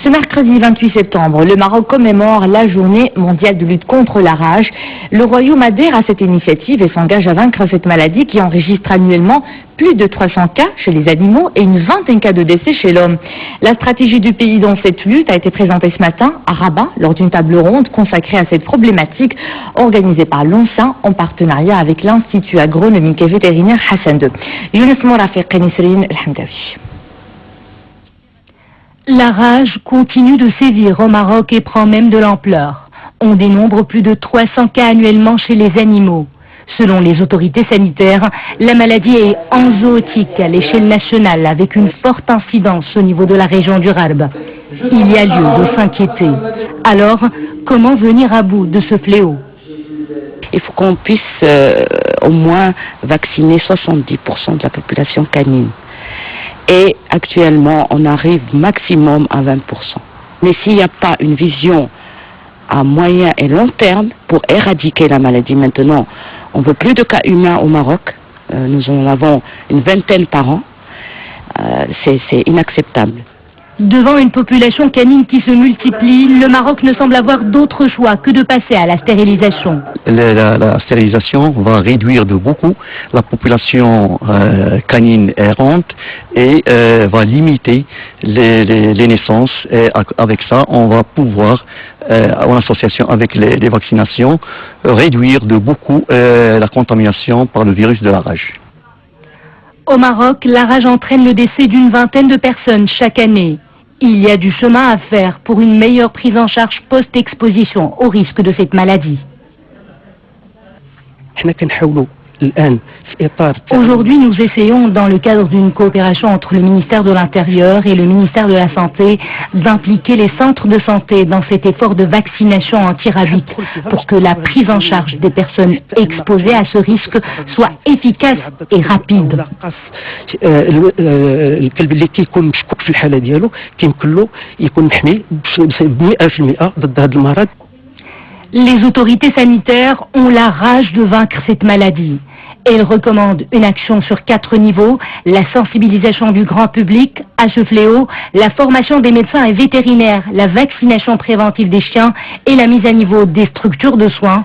Ce mercredi 28 septembre, le Maroc commémore la journée mondiale de lutte contre la rage. Le Royaume adhère à cette initiative et s'engage à vaincre cette maladie qui enregistre annuellement plus de 300 cas chez les animaux et une vingtaine de cas de décès chez l'homme. La stratégie du pays dans cette lutte a été présentée ce matin à Rabat lors d'une table ronde consacrée à cette problématique organisée par l'ONSA en partenariat avec l'Institut agronomique et vétérinaire Hassan II. Younes Morafiq Nisrine El Hamdawi. La rage continue de sévir au Maroc et prend même de l'ampleur. On dénombre plus de 300 cas annuellement chez les animaux. Selon les autorités sanitaires, la maladie est enzootique à l'échelle nationale avec une forte incidence au niveau de la région du Rharb. Il y a lieu de s'inquiéter. Alors, comment venir à bout de ce fléau? Il faut qu'on puisse au moins vacciner 70% de la population canine. Et actuellement, on arrive maximum à 20%. Mais s'il n'y a pas une vision à moyen et long terme pour éradiquer la maladie, maintenant, on ne veut plus de cas humains au Maroc. Nous en avons une vingtaine par an. C'est inacceptable. Devant une population canine qui se multiplie, le Maroc ne semble avoir d'autre choix que de passer à la stérilisation. La stérilisation va réduire de beaucoup la population canine errante et va limiter les naissances. Et avec ça, on va pouvoir, en association avec les vaccinations, réduire de beaucoup la contamination par le virus de la rage. Au Maroc, la rage entraîne le décès d'une vingtaine de personnes chaque année. Il y a du chemin à faire pour une meilleure prise en charge post-exposition au risque de cette maladie. Aujourd'hui, nous essayons, dans le cadre d'une coopération entre le ministère de l'Intérieur et le ministère de la Santé, d'impliquer les centres de santé dans cet effort de vaccination anti-rabique pour que la prise en charge des personnes exposées à ce risque soit efficace et rapide. Les autorités sanitaires ont la rage de vaincre cette maladie. Elles recommandent une action sur 4 niveaux, la sensibilisation du grand public à ce fléau, la formation des médecins et vétérinaires, la vaccination préventive des chiens et la mise à niveau des structures de soins.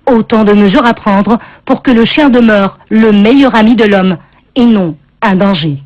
Autant de mesures à prendre pour que le chien demeure le meilleur ami de l'homme et non un danger.